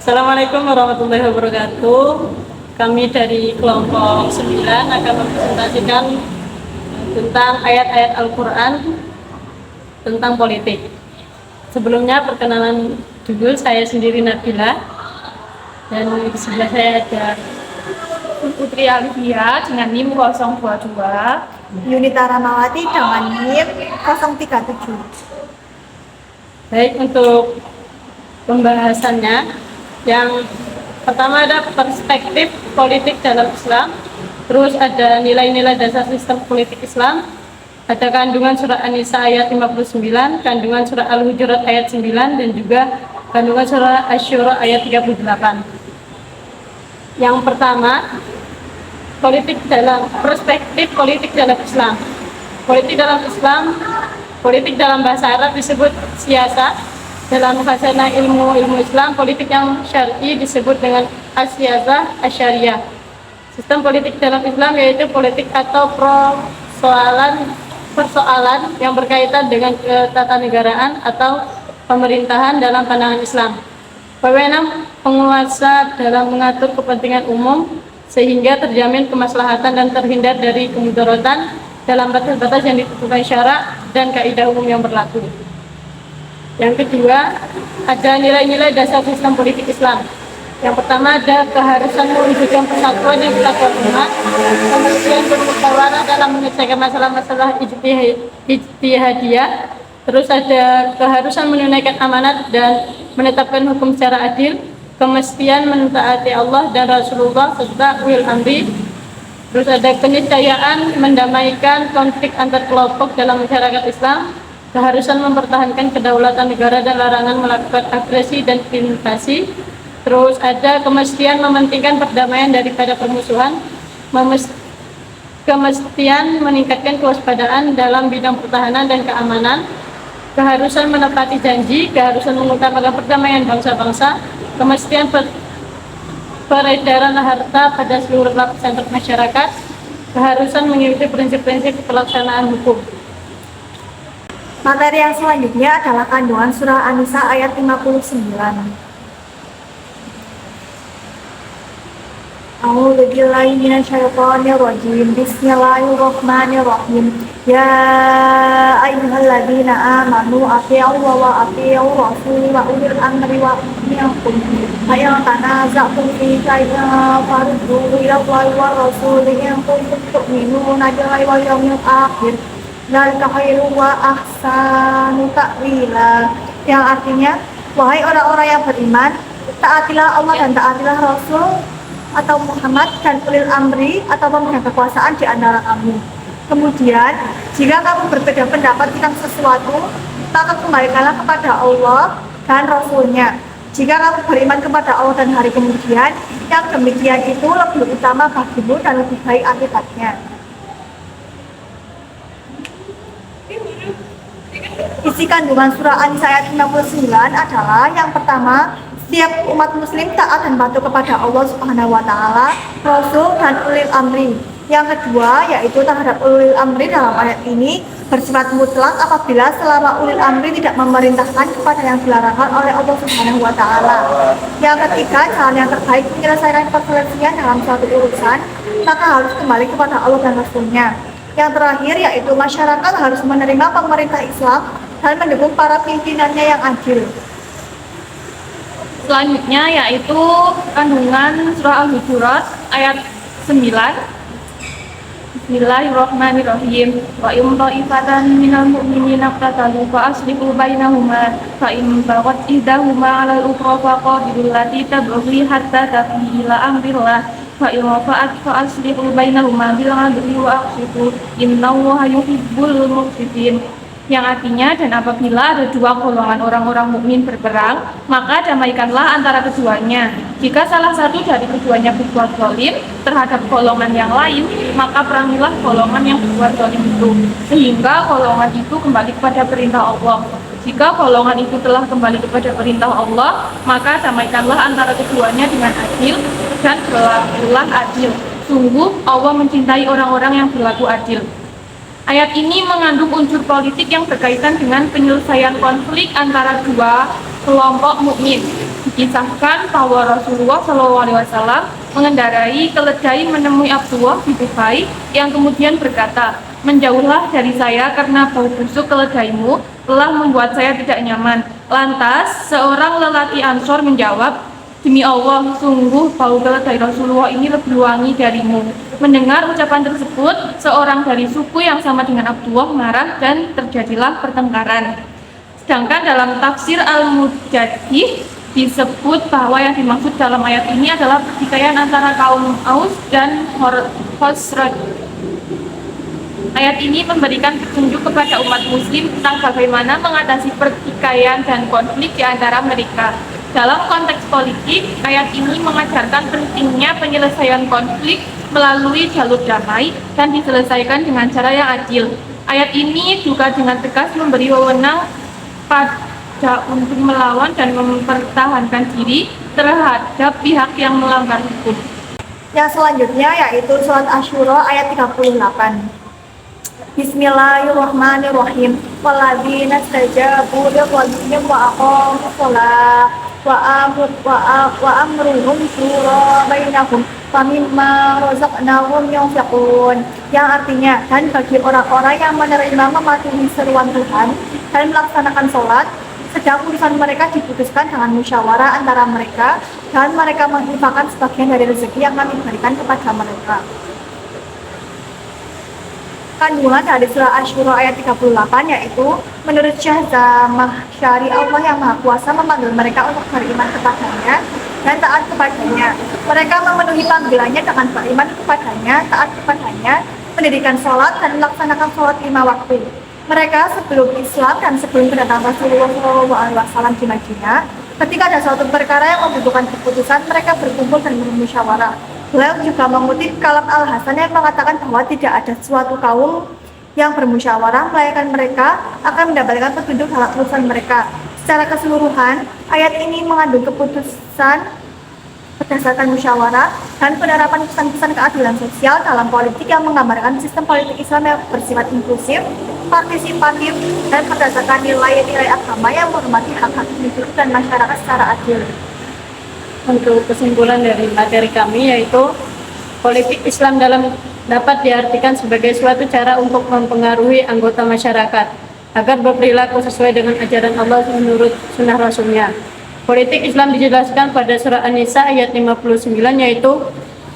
Assalamualaikum warahmatullahi wabarakatuh. Kami dari kelompok 9 akan mempresentasikan tentang ayat-ayat Al-Quran tentang politik. Sebelumnya perkenalan dulu, saya sendiri Nabila, dan di sebelah saya ada Putri Alivia dengan NIM 022, Yunita Ramawati dengan NIM 037. baik. Untuk pembahasannya, yang pertama ada perspektif politik dalam Islam, terus ada nilai-nilai dasar sistem politik Islam, ada kandungan surah An-Nisa ayat 59, kandungan surah Al-Hujurat ayat 9, dan juga kandungan surah Asy-Syura ayat 38. Yang pertama, perspektif politik dalam Islam. Politik dalam bahasa Arab disebut siasah. Dalam khazanah ilmu Islam, politik yang syar'i disebut dengan as-siyasah asy-syariah. Sistem politik dalam Islam yaitu politik atau persoalan yang berkaitan dengan ketatanegaraan atau pemerintahan dalam pandangan Islam. Wewenang penguasa dalam mengatur kepentingan umum sehingga terjamin kemaslahatan dan terhindar dari kemudaratan dalam batas-batas yang ditentukan syarak dan kaidah umum yang berlaku. Yang kedua, ada nilai-nilai dasar sistem politik Islam. Yang pertama ada keharusan mewujudkan persatuan yang dilakukan umat, kemudian bermusyawarah dalam menyelesaikan masalah-masalah ijtihadiyah. Terus ada keharusan menunaikan amanat dan menetapkan hukum secara adil, kemestian mentaati Allah dan Rasulullah serta ulil amri. Terus ada keniscayaan mendamaikan konflik antar kelompok dalam masyarakat Islam, keharusan mempertahankan kedaulatan negara dan larangan melakukan agresi dan invasi. Terus ada kemestian mementingkan perdamaian daripada permusuhan, kemestian meningkatkan kewaspadaan dalam bidang pertahanan dan keamanan, keharusan menepati janji, keharusan mengutamakan perdamaian bangsa-bangsa, kemestian peredaran harta pada seluruh lapisan masyarakat, keharusan mengikuti prinsip-prinsip pelaksanaan hukum. Materi yang selanjutnya adalah kandungan surah An-Nisa ayat 59. A'udzu billahi minasyaitonir rajim. Bismillahirrahmanirrahim. Ya ayyuhalladzina amanu athi'u wa athi'ur rasul wa ulil amri minkum. Fa in tanaza'tum fi shay'in farudduhu ila Allahi wa rasul in kuntum tu'minuna billahi wal yawmil akhir. Dzalika khairu wa ahsanu ta'wila. Yang artinya, wahai orang-orang yang beriman, taatilah Allah dan taatilah Rasul atau Muhammad dan ulil amri atau pemegang kekuasaan di antara kamu. Kemudian, jika kamu berbeda pendapat tentang sesuatu, maka kembalikanlah kepada Allah dan Rasulnya. Jika kamu beriman kepada Allah dan hari kemudian, yang demikian itu lebih utama bagimu dan lebih baik akibatnya. Isi kandungan surah An-Nisa ayat 59 adalah yang pertama, setiap umat muslim taat dan patuh kepada Allah Subhanahu wa taala, Rasul dan ulil amri. Yang kedua, yaitu terhadap ulil amri dalam ayat ini bersifat mutlak apabila selama ulil amri tidak memerintahkan kepada yang dilarangkan oleh Allah Subhanahu wa taala. Yang ketiga, cara yang terbaik menyelesaikan perselisihan dalam suatu urusan maka harus kembali kepada Allah dan Rasulnya. Yang terakhir, yaitu masyarakat harus menerima pemerintah Islam dan mendukung para pimpinannya yang adil. selanjutnya yaitu kandungan surah Al-Hujurat ayat 9. Bismillahirrahmanirrahim. Wa in ta'ifatan minal mu'minina iqtatalu fa aslihu bainahuma fa in baghat ihdahuma 'alal ukhra faqatilul lati tabghi hatta tafi ila amrillah fa in wafa'at fa aslihu bainahuma bil 'adli wa aqsitu innallaha yuhibbul muqsitin. Yang artinya, dan apabila ada dua golongan orang-orang mukmin berperang, maka damaikanlah antara keduanya. Jika salah satu dari keduanya berbuat zalim terhadap golongan yang lain, maka perangilah golongan yang berbuat zalim itu, sehingga golongan itu kembali kepada perintah Allah. Jika golongan itu telah kembali kepada perintah Allah, maka damaikanlah antara keduanya dengan adil dan berlakulah adil. Sungguh Allah mencintai orang-orang yang berlaku adil. Ayat ini mengandung unsur politik yang berkaitan dengan penyelesaian konflik antara dua kelompok mukmin. Dikisahkan bahwa Rasulullah SAW mengendarai keledai menemui Abdullah di Dubai yang kemudian berkata, "Menjauhlah dari saya karena bau busuk keledaimu telah membuat saya tidak nyaman." Lantas seorang lelaki Ansor menjawab, "Demi Allah, sungguh bau keledai Rasulullah ini lebih wangi darimu." Mendengar ucapan tersebut, seorang dari suku yang sama dengan Abdullah marah dan terjadilah pertengkaran. Sedangkan dalam tafsir Al-Mujaddi disebut bahwa yang dimaksud dalam ayat ini adalah pertikaian antara kaum Aus dan Khosraj. Ayat ini memberikan petunjuk kepada umat muslim tentang bagaimana mengatasi pertikaian dan konflik di antara mereka. Dalam konteks politik, ayat ini mengajarkan pentingnya penyelesaian konflik melalui jalur damai dan diselesaikan dengan cara yang adil. Ayat ini juga dengan tegas memberi wewenang pada untuk melawan dan mempertahankan diri terhadap pihak yang melanggar hukum. Yang selanjutnya yaitu surat Asyura ayat 38. Bismillahirrahmanirrahim. Walladzina istajabu lirabbihim wa aqamus shalah wa amruhum syura bainahum wa mimma razaqnahum yunfiqun. Yang artinya, dan bagi orang-orang yang menerima mematuhi seruan Tuhan dan melaksanakan sholat, sedang urusan mereka diputuskan dengan musyawarah antara mereka, dan mereka menginfakkan sebagian dari rezeki yang kami berikan kepada mereka. Kandungan dari surah Asyura ayat 38 yaitu, menurut Syekh Zamakhsyari, Allah yang Maha Kuasa memanggil mereka untuk beriman kepadanya dan taat kepadanya. Mereka memenuhi panggilannya dengan beriman kepadanya, taat kepadanya, mendirikan sholat dan melaksanakan sholat 5 waktu. Mereka sebelum Islam dan sebelum kedatangan Rasulullah SAW di Madinah, ketika ada suatu perkara yang membutuhkan keputusan, mereka berkumpul dan bermusyawarah. Beliau juga mengutip kalam Al-Hasan yang mengatakan bahwa tidak ada suatu kaum yang bermusyawarah, melainkan mereka akan mendapatkan petunjuk dalam urusan mereka. Secara keseluruhan, ayat ini mengandung keputusan berdasarkan musyawarah dan penerapan pesan-pesan keadilan sosial dalam politik yang menggambarkan sistem politik Islam yang bersifat inklusif, partisipatif, dan berdasarkan nilai-nilai agama yang menghormati hak-hak individu dan masyarakat secara adil. Untuk kesimpulan dari materi kami yaitu politik Islam dapat diartikan sebagai suatu cara untuk mempengaruhi anggota masyarakat agar berperilaku sesuai dengan ajaran Allah menurut sunnah Rasulnya. Politik Islam dijelaskan pada surah An-Nisa ayat 59 yaitu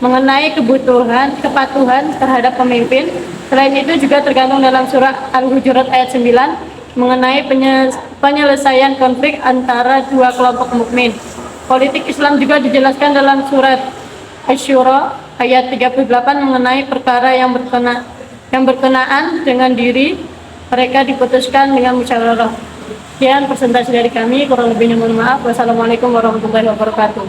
mengenai kebutuhan kepatuhan terhadap pemimpin. Selain itu juga tergantung dalam surah Al-Hujurat ayat 9 mengenai penyelesaian konflik antara dua kelompok mukmin. Politik Islam juga dijelaskan dalam surat Asy-Syura ayat 38 mengenai perkara yang berkenaan dengan diri mereka diputuskan dengan musyawarah. Sekian presentasi dari kami, kurang lebihnya mohon maaf. Wassalamualaikum warahmatullahi wabarakatuh.